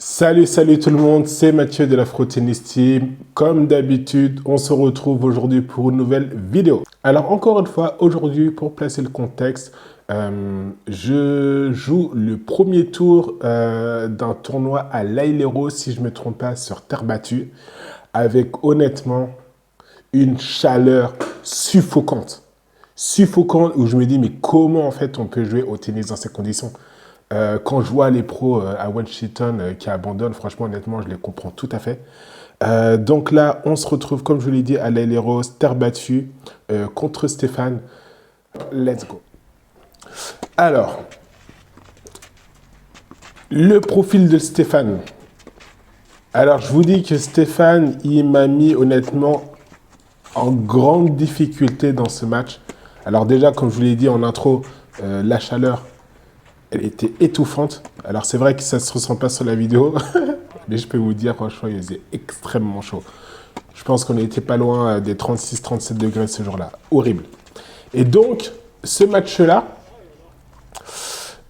Salut, salut tout le monde, c'est Mathieu de l'Afro Tennis Team. Comme d'habitude, on se retrouve aujourd'hui pour une nouvelle vidéo. Alors encore une fois, aujourd'hui, pour placer le contexte, je joue le premier tour d'un tournoi à l'Ailero, si je ne me trompe pas, sur terre battue, avec honnêtement une chaleur suffocante. Suffocante, où je me dis, mais comment en fait on peut jouer au tennis dans ces conditions? Quand je vois les pros à Washington qui abandonnent, franchement, honnêtement, je les comprends tout à fait. Donc là, on se retrouve, comme je vous l'ai dit, à l'Aileros, terre battue, contre Stéphane. Let's go. Alors, le profil de Stéphane. Alors, je vous dis que Stéphane, il m'a mis honnêtement en grande difficulté dans ce match. Alors déjà, comme je vous l'ai dit en intro, la chaleur, elle était étouffante. Alors c'est vrai que ça ne se ressent pas sur la vidéo, mais je peux vous dire, franchement, il faisait extrêmement chaud. Je pense qu'on n'était pas loin des 36-37 degrés ce jour-là. Horrible. Et donc, ce match-là,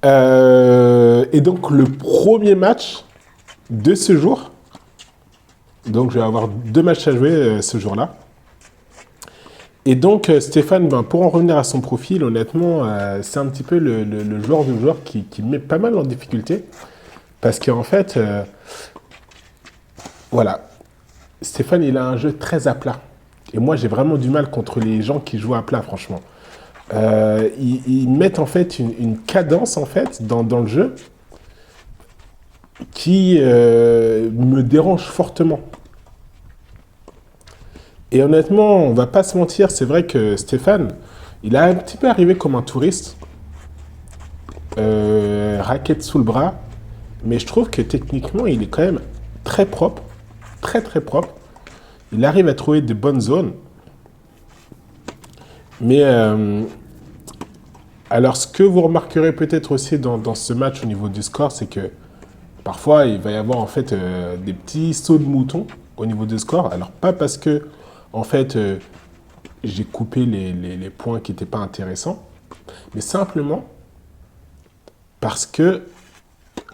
est donc le premier match de ce jour. Donc je vais avoir 2 matchs à jouer ce jour-là. Et donc, Stéphane, pour en revenir à son profil, honnêtement, c'est un petit peu le genre de joueur qui met pas mal en difficulté. Parce qu'en fait, voilà, Stéphane, il a un jeu très à plat. Et moi, j'ai vraiment du mal contre les gens qui jouent à plat, franchement. Ils mettent en fait une cadence en fait dans le jeu qui me dérange fortement. Et honnêtement, on va pas se mentir, c'est vrai que Stéphane, il a un petit peu arrivé comme un touriste, raquette sous le bras, mais je trouve que techniquement, il est quand même très propre, très très propre. Il arrive à trouver de bonnes zones. Mais alors, ce que vous remarquerez peut-être aussi dans ce match au niveau du score, c'est que parfois, il va y avoir en fait des petits sauts de mouton au niveau du score. Alors, pas parce que, en fait, j'ai coupé les points qui n'étaient pas intéressants, mais simplement parce que,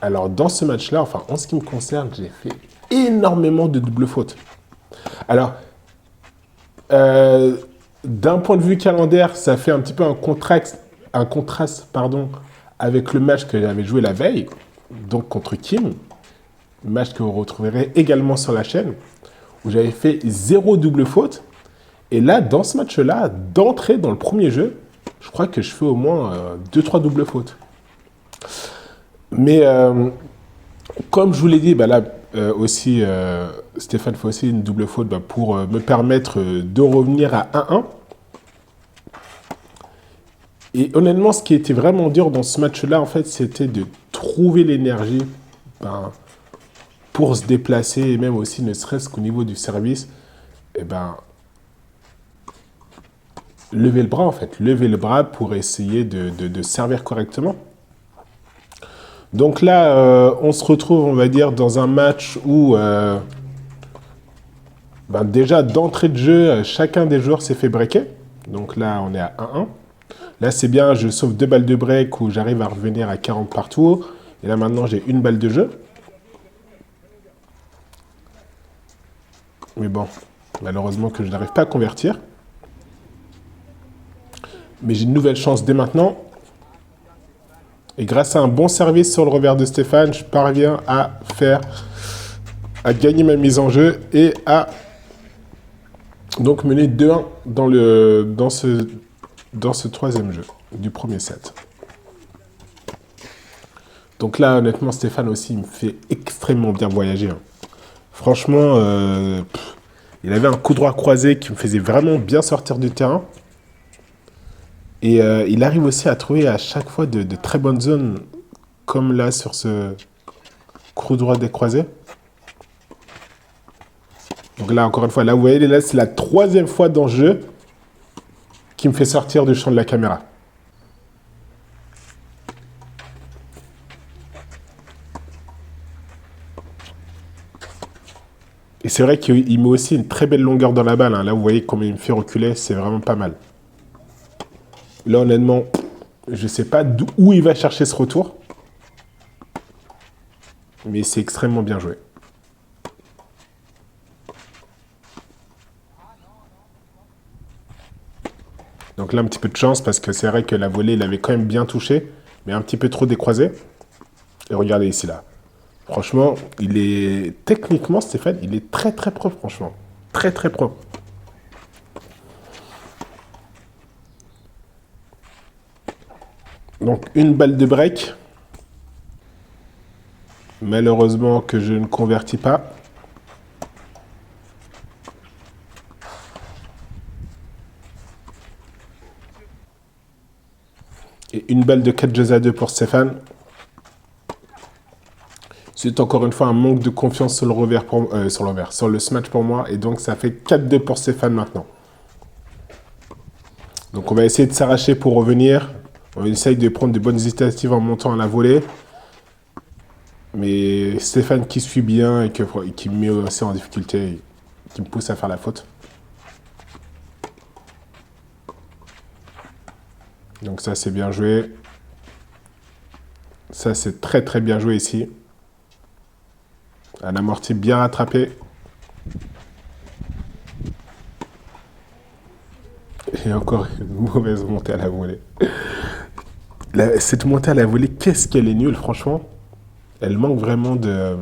alors dans ce match-là, enfin en ce qui me concerne, j'ai fait énormément de doubles fautes. Alors, d'un point de vue calendaire, ça fait un petit peu un contraste pardon, avec le match que j'avais joué la veille, donc contre Kim, match que vous retrouverez également sur la chaîne, où j'avais fait 0 double faute. Et là, dans ce match-là, d'entrée dans le premier jeu, je crois que je fais au moins 2-3 doubles fautes. Mais comme je vous l'ai dit, là aussi, Stéphane fait aussi une double faute pour me permettre de revenir à 1-1. Et honnêtement, ce qui était vraiment dur dans ce match-là, en fait, c'était de trouver l'énergie pour se déplacer, et même aussi, ne serait-ce qu'au niveau du service, lever le bras, en fait. Lever le bras pour essayer de servir correctement. Donc là, on se retrouve, on va dire, dans un match où, déjà, d'entrée de jeu, chacun des joueurs s'est fait breaker. Donc là, on est à 1-1. Là, c'est bien, je sauve 2 balles de break où j'arrive à revenir à 40 par tour. Et là, maintenant, j'ai 1 balle de jeu. Mais bon, malheureusement que je n'arrive pas à convertir. Mais j'ai une nouvelle chance dès maintenant. Et grâce à un bon service sur le revers de Stéphane, je parviens à gagner ma mise en jeu et à donc mener 2-1 dans ce troisième jeu du premier set. Donc là, honnêtement, Stéphane aussi, il me fait extrêmement bien voyager. Franchement, il avait un coup droit croisé qui me faisait vraiment bien sortir du terrain. Et il arrive aussi à trouver à chaque fois de très bonnes zones, comme là sur ce coup droit décroisé. Donc là, encore une fois, là, vous voyez, là, c'est la 3e fois dans le jeu qui me fait sortir du champ de la caméra. Et c'est vrai qu'il met aussi une très belle longueur dans la balle. Là, vous voyez comment il me fait reculer, c'est vraiment pas mal. Là, honnêtement, je ne sais pas où il va chercher ce retour. mais c'est extrêmement bien joué. Donc là, un petit peu de chance parce que c'est vrai que la volée, il avait quand même bien touché, mais un petit peu trop décroisé. Et regardez ici, là. Franchement, il est... Techniquement, Stéphane, il est très, très propre, franchement. Très, très propre. Donc, une balle de break. Malheureusement que je ne convertis pas. Et une balle de 4 jeux à 2 pour Stéphane. C'est encore une fois un manque de confiance sur le revers sur le smash pour moi. Et donc ça fait 4-2 pour Stéphane maintenant. Donc on va essayer de s'arracher pour revenir. On essaye de prendre de bonnes initiatives en montant à la volée. Mais Stéphane qui suit bien et qui me met aussi en difficulté, qui me pousse à faire la faute. Donc ça c'est bien joué. Ça c'est très très bien joué ici. Un amorti bien rattrapé. Et encore une mauvaise montée à la volée. Cette montée à la volée, qu'est-ce qu'elle est nulle, franchement. Elle manque vraiment de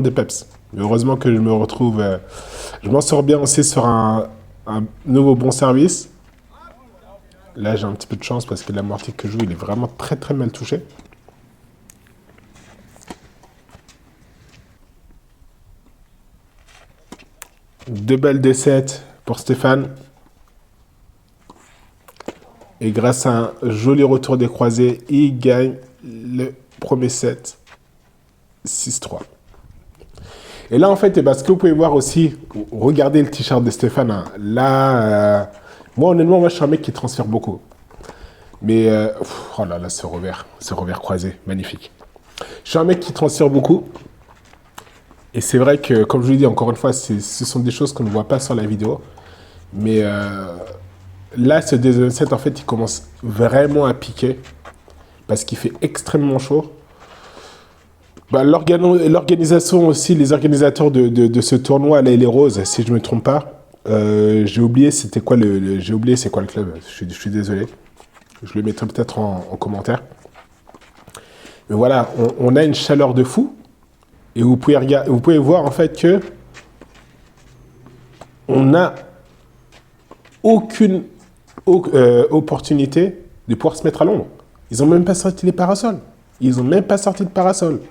peps. Mais heureusement que je me retrouve... je m'en sors bien aussi sur un nouveau bon service. Là, j'ai un petit peu de chance parce que l'amorti que je joue, il est vraiment très très mal touché. Deux balles de 7 pour Stéphane. Et grâce à un joli retour des croisés, il gagne le premier set 6-3. Et là, en fait, eh ben, ce que vous pouvez voir aussi, regardez le t-shirt de Stéphane. Hein. Là, moi, honnêtement, moi, je suis un mec qui transfère beaucoup. Mais, oh là là, ce revers croisé, magnifique. Je suis un mec qui transfère beaucoup. Et c'est vrai que, comme je vous l'ai dit, encore une fois, ce sont des choses qu'on ne voit pas sur la vidéo. Mais là, ce deuxième set, en fait, il commence vraiment à piquer. Parce qu'il fait extrêmement chaud. Bah, l'organisation aussi, les organisateurs de ce tournoi, là, les Roses, si je ne me trompe pas, j'ai oublié c'était quoi j'ai oublié c'est quoi le club. Je suis désolé. Je le mettrai peut-être en commentaire. Mais voilà, on a une chaleur de fou. Et vous pouvez voir en fait que on n'a aucune opportunité de pouvoir se mettre à l'ombre. Ils n'ont même pas sorti les parasols. Ils n'ont même pas sorti de parasol.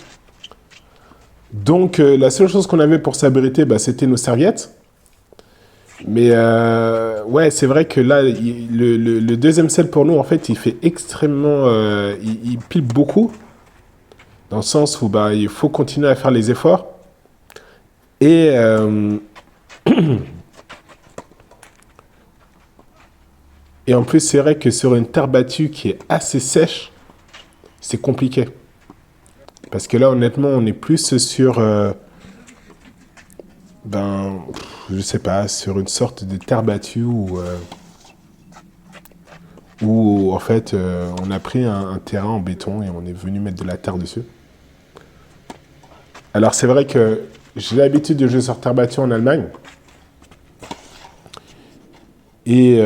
Donc, la seule chose qu'on avait pour s'abriter, bah, c'était nos serviettes. Mais, ouais, c'est vrai que là, le deuxième set pour nous, en fait, il fait extrêmement... il pile beaucoup. Dans le sens où bah, il faut continuer à faire les efforts. Et... et en plus, c'est vrai que sur une terre battue qui est assez sèche, c'est compliqué. Parce que là, honnêtement, on est plus sur... je sais pas, sur une sorte de terre battue où en fait, on a pris un terrain en béton et on est venu mettre de la terre dessus. Alors, c'est vrai que j'ai l'habitude de jouer sur terre battue en Allemagne. Et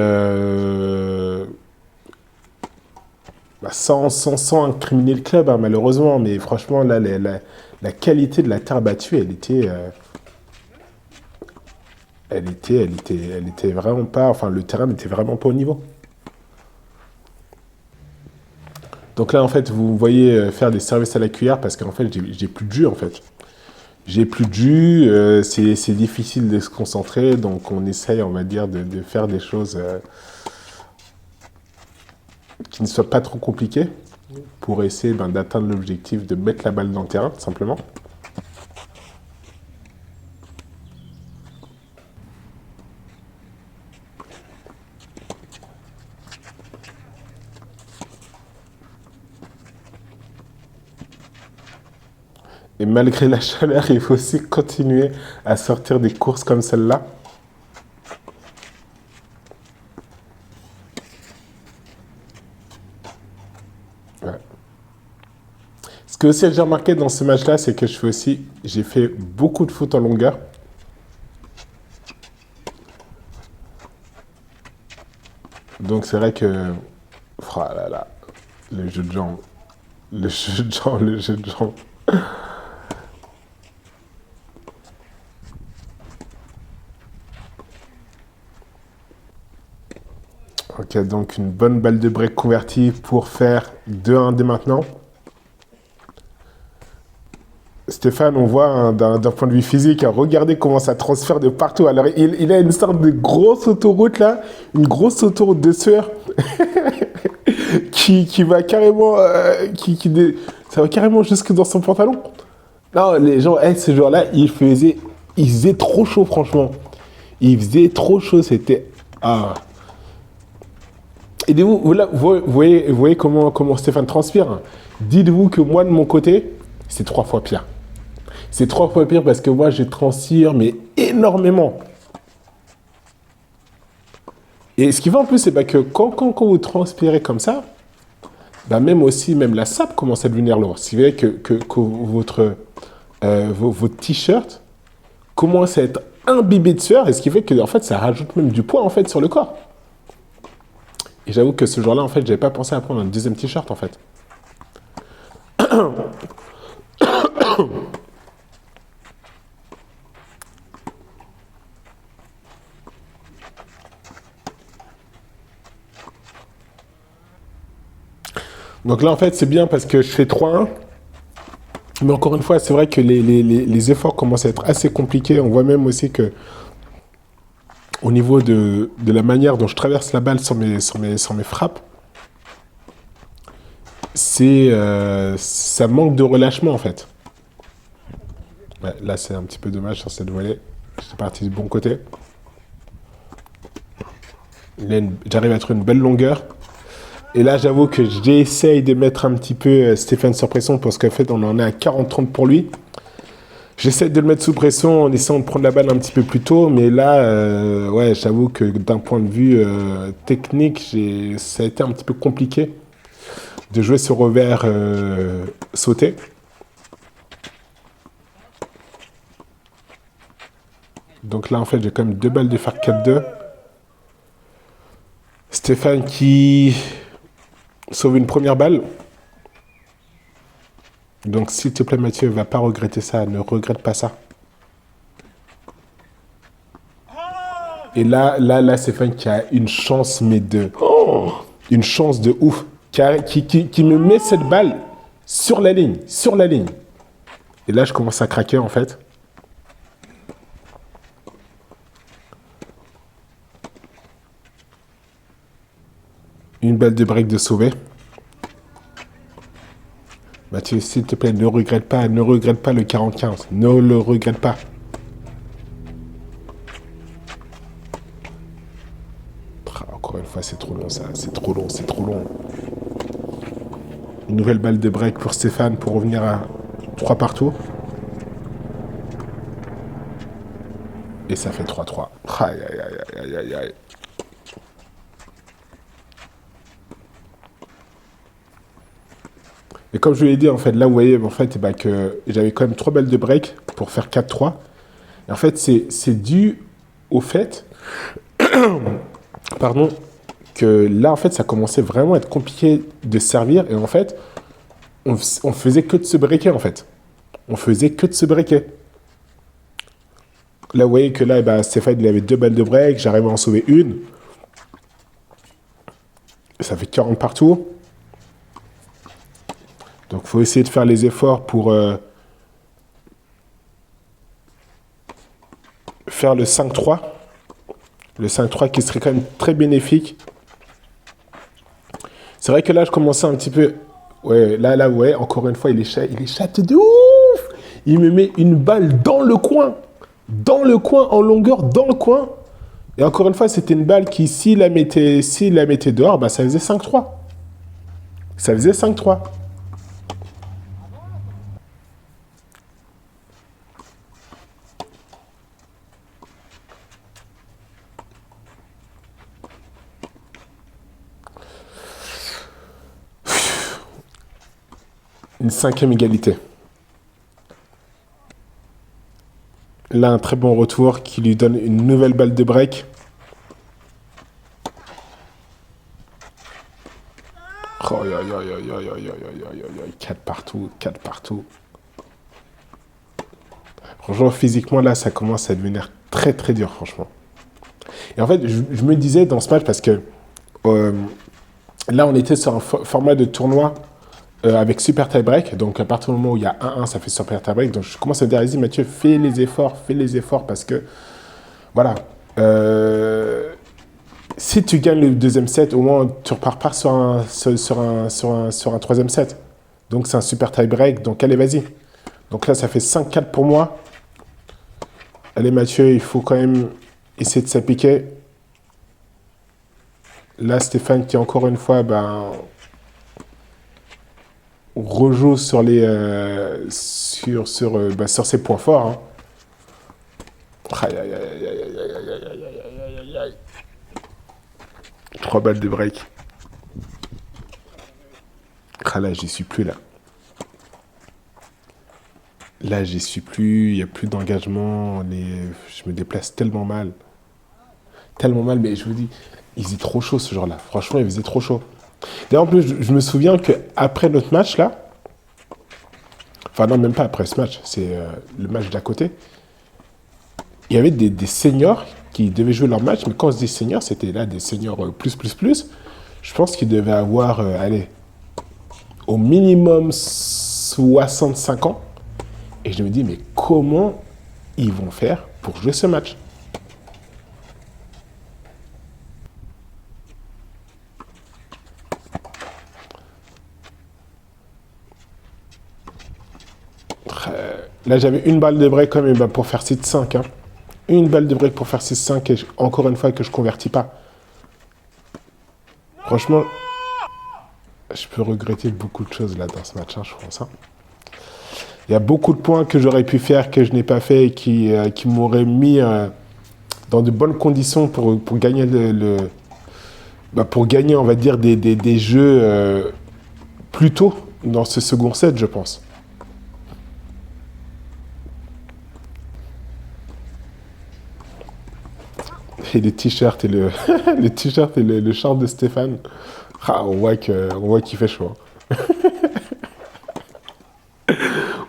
sans incriminer le club, hein, malheureusement, mais franchement, là, la qualité de la terre battue, elle était vraiment pas... Enfin, le terrain n'était vraiment pas au niveau. Donc là, en fait, vous voyez faire des services à la cuillère parce qu'en fait, j'ai plus de jus, en fait. J'ai plus de jus, c'est difficile de se concentrer, donc on essaye, on va dire, de faire des choses qui ne soient pas trop compliquées pour essayer d'atteindre l'objectif de mettre la balle dans le terrain, tout simplement. Et malgré la chaleur, il faut aussi continuer à sortir des courses comme celle-là. que aussi j'ai remarqué dans ce match-là, c'est que j'ai fait beaucoup de fautes en longueur. Donc c'est vrai que, oh là là, le jeu de jambes, le jeu de jambes, le jeu de jambes. Ok, donc une bonne balle de break convertie pour faire 2-1 dès maintenant. Stéphane, on voit hein, d'un point de vue physique, hein, regardez comment ça transfère de partout. Alors, il a une sorte de grosse autoroute là, une grosse autoroute de sueur qui va carrément, ça va carrément jusque dans son pantalon. Non, les gens, ce jour-là, il faisait trop chaud, franchement. Il faisait trop chaud, c'était... Ah. Et vous voyez comment Stéphane transpire. Hein. Dites-vous que moi, de mon côté, c'est 3 fois pire. C'est 3 fois pire parce que moi, je transpire, mais énormément. Et ce qui va en plus, c'est que quand vous transpirez comme ça, bah même la sape commence à devenir lourde. Si vous voyez que votre t-shirt commence à être imbibé de sueur, et ce qui fait que en fait, ça rajoute même du poids en fait sur le corps. Et j'avoue que ce jour-là, en fait, j'avais pas pensé à prendre un deuxième t-shirt en fait. Donc là, en fait, c'est bien parce que je fais 3-1. Mais encore une fois, c'est vrai que les efforts commencent à être assez compliqués. On voit même aussi que au niveau de la manière dont je traverse la balle sur mes frappes, ça manque de relâchement en fait. Ouais, là, c'est un petit peu dommage sur cette volée. J'étais parti du bon côté. J'arrive à trouver une belle longueur. Et là, j'avoue que j'essaye de mettre un petit peu Stéphane sur pression parce qu'en fait, on en est à 40-30 pour lui. J'essaie de le mettre sous pression en essayant de prendre la balle un petit peu plus tôt, mais là, ouais, j'avoue que d'un point de vue technique, ça a été un petit peu compliqué de jouer ce revers sauté. Donc là, en fait, j'ai quand même 2 balles de faire 4-2. Stéphane qui sauve une première balle. Donc, s'il te plaît, Mathieu, va pas regretter ça. Ne regrette pas ça. Et là, Stéphane qui a une chance, mais une chance de ouf. Qui me met cette balle sur la ligne. Sur la ligne. Et là, je commence à craquer, en fait. Une balle de break de sauver. Mathieu, s'il te plaît, ne regrette pas le 45. Ne le regrette pas. Encore une fois, c'est trop long ça. C'est trop long, c'est trop long. Une nouvelle balle de break pour Stéphane pour revenir à 3 partout. Et ça fait 3-3. Aïe, aïe, aïe, aïe, aïe, aïe. Et comme je vous l'ai dit, en fait, là, vous voyez, en fait, que j'avais quand même 3 balles de break pour faire 4-3. Et en fait, c'est dû au fait, pardon, que là, en fait, ça commençait vraiment à être compliqué de servir. Et en fait, on faisait que de se breaker, en fait. On faisait que de se breaker. Là, vous voyez que là, Stéphane, il avait 2 balles de break. J'arrive à en sauver une. Et ça fait 40 partout. Donc, il faut essayer de faire les efforts pour faire le 5-3. Le 5-3 qui serait quand même très bénéfique. C'est vrai que là, je commençais un petit peu... Ouais, là, ouais, encore une fois, il est chatte de ouf. Il me met une balle dans le coin. Dans le coin, en longueur, dans le coin. Et encore une fois, c'était une balle qui, s'il la mettait dehors, ça faisait 5-3. Ça faisait 5-3. Une 5e égalité. Là, un très bon retour qui lui donne une nouvelle balle de break. Oh, 4 partout, 4 partout. Franchement, physiquement, là, ça commence à devenir très, très dur, franchement. Et en fait, je me disais dans ce match, parce que là, on était sur un format de tournoi avec super tie break. Donc, à partir du moment où il y a 1-1, ça fait super tie break. Donc, je commence à me dire, vas-y, Mathieu, fais les efforts, parce que, voilà. Si tu gagnes le deuxième set, au moins, tu repars pas sur un troisième set. Donc, c'est un super tie break. Donc, allez, vas-y. Donc là, ça fait 5-4 pour moi. Allez, Mathieu, il faut quand même essayer de s'appliquer. Là, Stéphane, qui encore une fois, rejoue sur sur ses points forts. Hein. Aïe, aïe, aïe, aïe, aïe, aïe, aïe, aïe, aïe. 3 balles de break. Ah là, j'y suis plus là. Là, j'y suis plus, il n'y a plus d'engagement, je me déplace tellement mal. Tellement mal, mais je vous dis, il faisait trop chaud ce jour-là. Franchement, il faisait trop chaud. D'ailleurs, en plus, je me souviens qu'après notre match, là, enfin non, même pas après ce match, c'est le match d'à côté, il y avait des seniors qui devaient jouer leur match, mais quand on se dit seniors, c'était là des seniors plus. Je pense qu'ils devaient avoir, allez, au minimum 65 ans. Et je me dis, mais comment ils vont faire pour jouer ce match? Là, j'avais une balle de break quand même pour faire 6-5. Hein. Une balle de break pour faire 6-5 et encore une fois que je ne convertis pas. Franchement, je peux regretter beaucoup de choses là dans ce match, hein, je pense. Hein. Il y a beaucoup de points que j'aurais pu faire, que je n'ai pas fait et qui m'auraient mis dans de bonnes conditions pour gagner pour gagner, on va dire, des jeux plus tôt dans ce second set, je pense. Et les t-shirts et les t-shirts et le short de Stéphane, on voit qu'il fait chaud.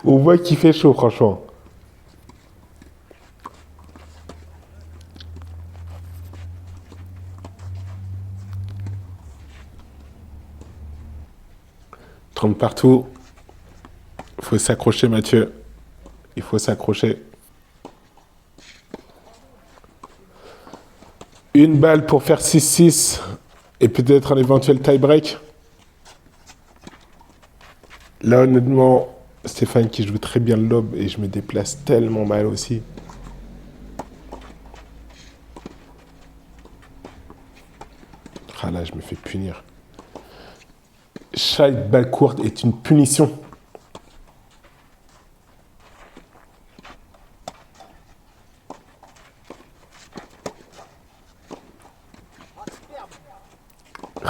On voit qu'il fait chaud, franchement. Trente partout. Il faut s'accrocher, Mathieu. Il faut s'accrocher. Une balle pour faire 6-6 et peut-être un éventuel tie-break. Là, honnêtement, Stéphane qui joue très bien le lob et je me déplace tellement mal aussi. Ah là, je me fais punir. Chaque balle courte est une punition.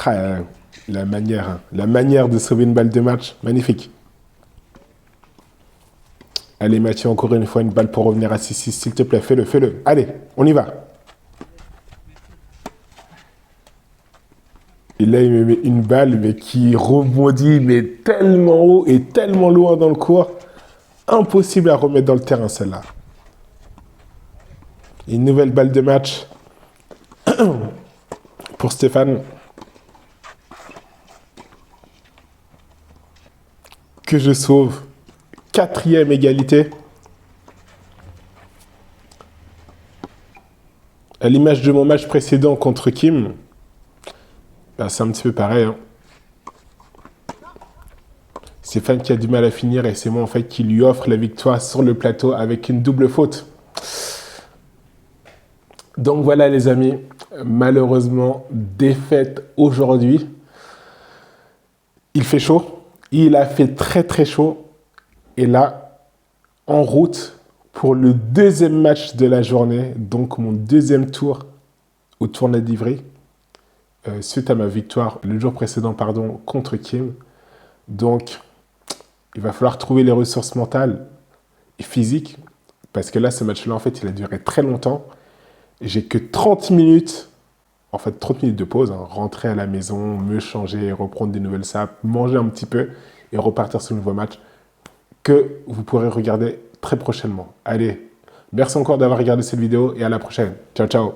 Ah, la manière de sauver une balle de match, magnifique. Allez Mathieu, encore une fois, une balle pour revenir à 6-6, s'il te plaît, fais-le. Allez, on y va. Et là, il me met une balle, mais qui rebondit, mais tellement haut et tellement loin dans le court. Impossible à remettre dans le terrain, celle-là. Une nouvelle balle de match pour Stéphane. Que je sauve. 4e égalité. À l'image de mon match précédent contre Kim, c'est un petit peu pareil. Hein. Stéphane qui a du mal à finir et c'est moi en fait qui lui offre la victoire sur le plateau avec une double faute. Donc voilà les amis, malheureusement défaite aujourd'hui. Il fait chaud, il a fait très très chaud. Et là, en route pour le deuxième match de la journée, donc mon deuxième tour au tournoi d'Ivry, suite à ma victoire le jour précédent contre Kim. Donc, il va falloir trouver les ressources mentales et physiques, parce que là, ce match-là, en fait, il a duré très longtemps. J'ai que 30 minutes, en fait 30 minutes de pause, hein, rentrer à la maison, me changer, reprendre des nouvelles sapes, manger un petit peu et repartir sur le nouveau match que vous pourrez regarder très prochainement. Allez, merci encore d'avoir regardé cette vidéo et à la prochaine. Ciao, ciao.